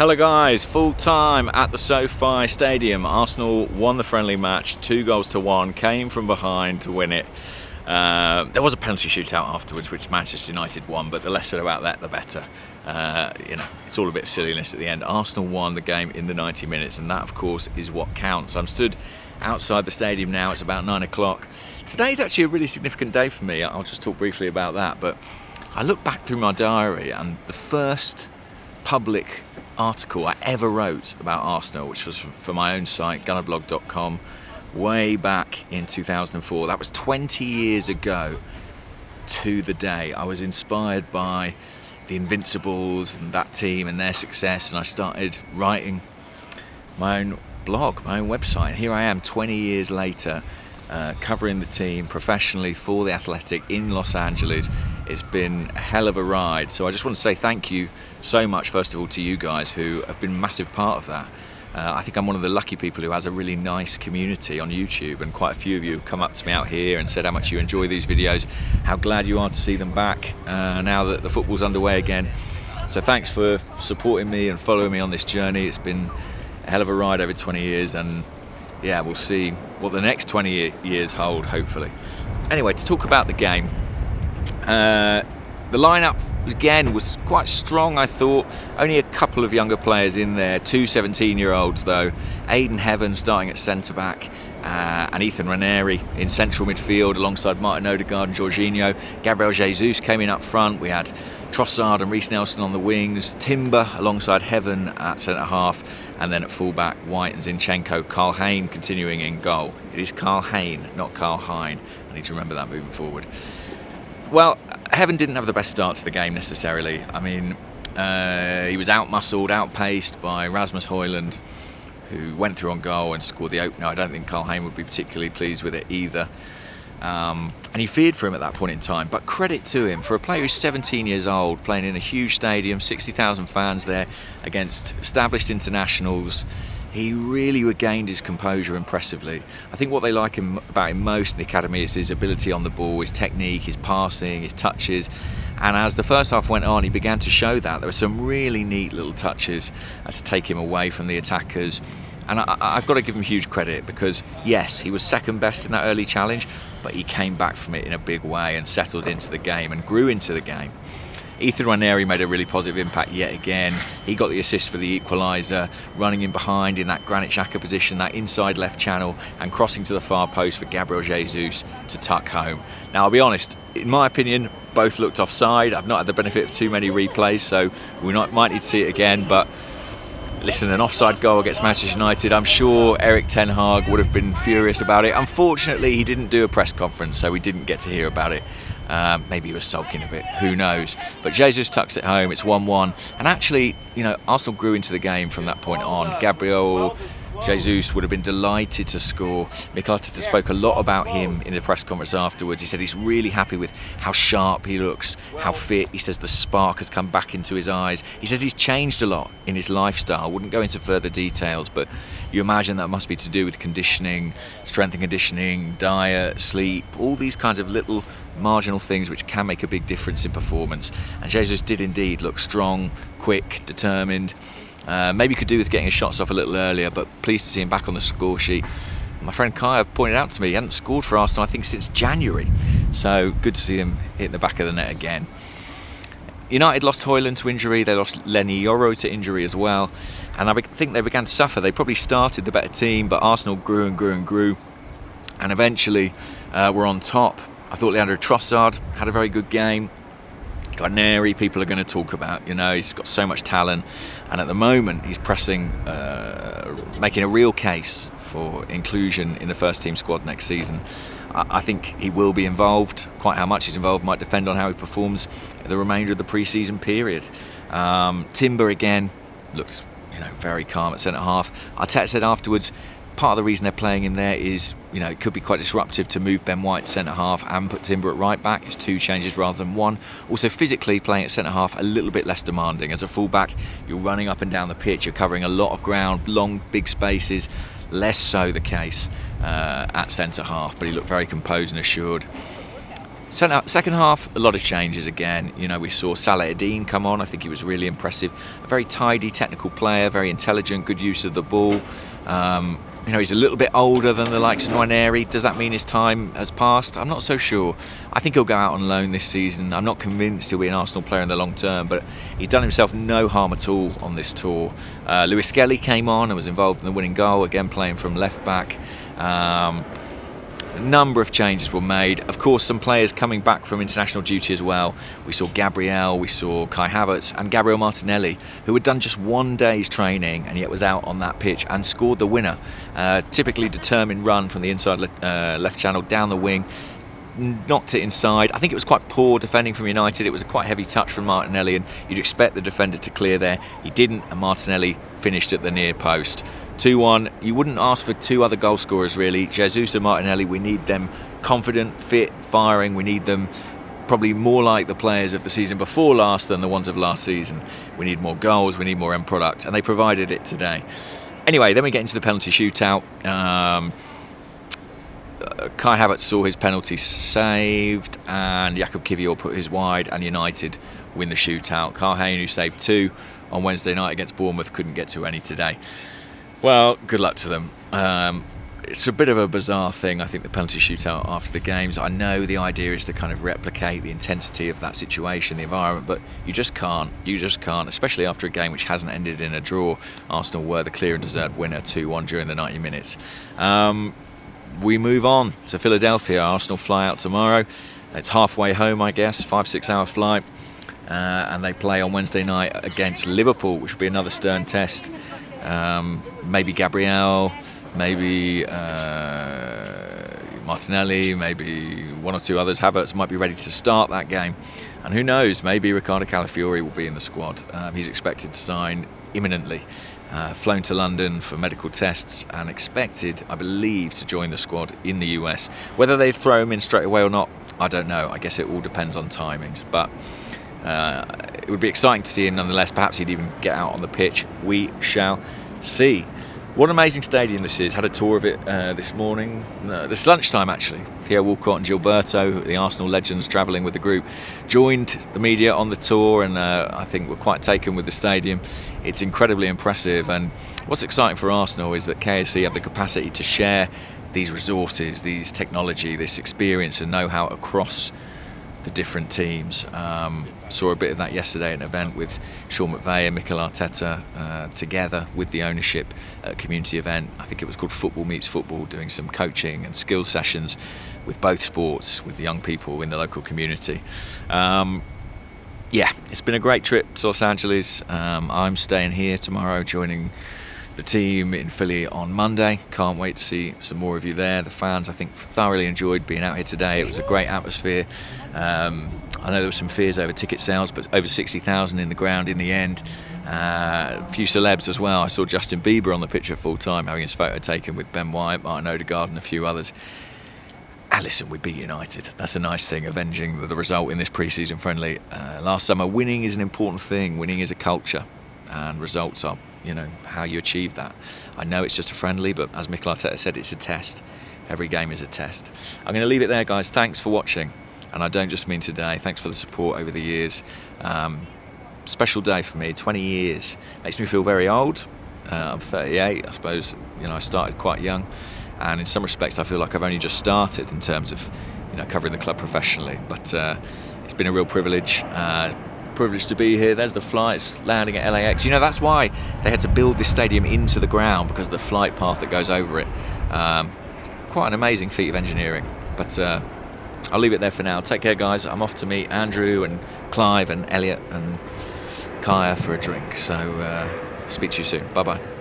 Hello guys, full time at the SoFi Stadium. Arsenal won the friendly match 2-1, came from behind to win it. There was a penalty shootout afterwards which Manchester United won, but the less said about that the better. It's all a bit of silliness at the end. Arsenal won the game in the 90 minutes, and that of course is what counts. I'm stood outside the stadium now. It's about 9 o'clock. Today's actually a really significant day for me. I'll just talk briefly about that, but I look back through my diary, and the first public article I ever wrote about Arsenal, which was for my own site, gunnerblog.com, way back in 2004. That was 20 years ago to the day. I was inspired by the Invincibles and that team and their success, and I started writing my own blog, my own website. Here I am 20 years later, covering the team professionally for The Athletic in Los Angeles. It's been a hell of a ride, so I just want to say thank you so much, first of all, to you guys who have been a massive part of that. I think I'm one of the lucky people who has a really nice community on YouTube, and quite a few of you have come up to me out here and said how much you enjoy these videos, how glad you are to see them back now that the football's underway again. So thanks for supporting me and following me on this journey. It's been a hell of a ride over 20 years, and yeah, we'll see what the next 20 years hold, hopefully. Anyway, to talk about the game, the lineup again was quite strong, I thought. Only a couple of younger players in there, two 17-year-olds though. Aidan Heaven starting at centre-back, and Ethan Ranieri in central midfield alongside Martin Odegaard and Jorginho. Gabriel Jesus came in up front. We had Trossard and Reece Nelson on the wings, Timber alongside Heaven at centre-half, and then at full-back, White and Zinchenko. Carl Hayne continuing in goal. It is Carl Hayne, not Carl Hine. I need to remember that moving forward. Well, Heaven didn't have the best start to the game necessarily. I mean, he was out-muscled, out-paced by Rasmus Højlund, who went through on goal and scored the opener. I don't think Carl Hayne would be particularly pleased with it either. And he feared for him at that point in time. But credit to him, for a player who's 17 years old, playing in a huge stadium, 60,000 fans there, against established internationals, he really regained his composure impressively. I think what they like about him most in the academy is his ability on the ball, his technique, his passing, his touches. And as the first half went on, he began to show that. There were some really neat little touches to take him away from the attackers. And I've got to give him huge credit, because yes, he was second best in that early challenge, but he came back from it in a big way and settled into the game and grew into the game. Ethan Ranieri made a really positive impact yet again. He got the assist for the equaliser, running in behind in that Granit Xhaka position, that inside left channel, and crossing to the far post for Gabriel Jesus to tuck home. Now, I'll be honest, in my opinion, both looked offside. I've not had the benefit of too many replays, so we might need to see it again, but listen, an offside goal against Manchester United, I'm sure Erik ten Hag would have been furious about it. Unfortunately, he didn't do a press conference, so we didn't get to hear about it. Maybe he was sulking a bit, who knows. But Jesus tucks it home, it's 1-1. And actually, Arsenal grew into the game from that point on. Gabriel Jesus would have been delighted to score. Mikel Arteta spoke a lot about him in the press conference afterwards. He said he's really happy with how sharp he looks, how fit. He says the spark has come back into his eyes. He says he's changed a lot in his lifestyle. I wouldn't go into further details, but you imagine that must be to do with conditioning, strength and conditioning, diet, sleep, all these kinds of little marginal things which can make a big difference in performance. And Jesus did indeed look strong, quick, determined. Maybe could do with getting his shots off a little earlier, but pleased to see him back on the score sheet. My friend Kaya pointed out to me he hadn't scored for Arsenal, I think, since January. So good to see him hit the back of the net again. United lost Højlund to injury. They lost Lenny Yoro to injury as well. And I think they began to suffer. They probably started the better team, but Arsenal grew and grew and grew. And eventually were on top. I thought Leandro Trossard had a very good game. Ranieri, people are going to talk about. He's got so much talent, and at the moment he's pressing, making a real case for inclusion in the first team squad next season. I think he will be involved. Quite how much he's involved might depend on how he performs the remainder of the pre-season period. Timber again looks very calm at centre half. Arteta said afterwards, part of the reason they're playing him there is, it could be quite disruptive to move Ben White centre half and put Timber at right back. It's two changes rather than one. Also, physically playing at centre half a little bit less demanding. As a full back, you're running up and down the pitch, you're covering a lot of ground, long, big spaces. Less so the case at centre half, but he looked very composed and assured. Second half, a lot of changes again. You know, we saw Salah-Eddin come on. I think he was really impressive. A very tidy technical player, very intelligent, good use of the ball. You know, he's a little bit older than the likes of Nwaneri. Does that mean his time has passed? I'm not so sure. I think he'll go out on loan this season. I'm not convinced he'll be an Arsenal player in the long term, but he's done himself no harm at all on this tour. Lewis Skelly came on and was involved in the winning goal, again playing from left back. A number of changes were made. Of course, some players coming back from international duty as well. We saw Gabriel, we saw Kai Havertz and Gabriel Martinelli, who had done just 1 day's training and yet was out on that pitch and scored the winner. Typically determined run from the inside left channel down the wing, knocked it inside. I think it was quite poor defending from United. It was a quite heavy touch from Martinelli, and you'd expect the defender to clear there. He didn't, and Martinelli finished at the near post. 2-1. You wouldn't ask for two other goal scorers really. Jesus and Martinelli, we need them confident, fit, firing. We need them probably more like the players of the season before last than the ones of last season. We need more goals, we need more end product, and they provided it today. Anyway, then we get into the penalty shootout. Kai Havertz saw his penalty saved, and Jakub Kiwior put his wide, and United win the shootout. Carl Hayne, who saved 2 on Wednesday night against Bournemouth, couldn't get to any today. Well, good luck to them. It's a bit of a bizarre thing, I think, the penalty shootout after the games. I know the idea is to kind of replicate the intensity of that situation, the environment, but you just can't. You just can't, especially after a game which hasn't ended in a draw. Arsenal were the clear and deserved winner 2-1 during the 90 minutes. We move on to Philadelphia. Arsenal fly out tomorrow. It's halfway home, I guess, 5-6 hour flight. And they play on Wednesday night against Liverpool, which will be another stern test. Maybe Gabriel, maybe Martinelli, maybe one or two others. Havertz might be ready to start that game. And who knows, maybe Riccardo Calafiori will be in the squad. He's expected to sign imminently. Flown to London for medical tests and expected, I believe, to join the squad in the US. Whether they throw him in straight away or not, I don't know. I guess it all depends on timings. But it would be exciting to see him nonetheless. Perhaps he'd even get out on the pitch. We shall see. What an amazing stadium this is. Had a tour of it this morning. This lunchtime, actually. Theo Walcott and Gilberto, the Arsenal legends travelling with the group, joined the media on the tour, and I think were quite taken with the stadium. It's incredibly impressive, and what's exciting for Arsenal is that KSC have the capacity to share these resources, these technology, this experience and know-how across the different teams. Saw a bit of that yesterday at an event with Sean McVay and Mikel Arteta together with the ownership at a community event. I think it was called Football Meets Football, doing some coaching and skills sessions with both sports, with the young people in the local community. Yeah, it's been a great trip to Los Angeles. I'm staying here tomorrow, joining the team in Philly on Monday. Can't wait to see some more of you there. The fans, I think, thoroughly enjoyed being out here today. It was a great atmosphere. I know there were some fears over ticket sales, but over 60,000 in the ground in the end. A few celebs as well. I saw Justin Bieber on the picture full time, having his photo taken with Ben White, Martin Odegaard and a few others. And listen, we beat United. That's a nice thing, avenging the result in this pre-season friendly. Last summer, winning is an important thing. Winning is a culture, and results are, how you achieve that. I know it's just a friendly, but as Mikel Arteta said, it's a test. Every game is a test. I'm going to leave it there, guys. Thanks for watching. And I don't just mean today. Thanks for the support over the years. Special day for me, 20 years. Makes me feel very old. I'm 38. I suppose, I started quite young. And in some respects, I feel like I've only just started in terms of, covering the club professionally. But it's been a real privilege. Privilege to be here. There's the flights landing at LAX. That's why they had to build this stadium into the ground, because of the flight path that goes over it. Quite an amazing feat of engineering. But I'll leave it there for now. Take care, guys. I'm off to meet Andrew and Clive and Elliot and Kaya for a drink. So speak to you soon. Bye-bye.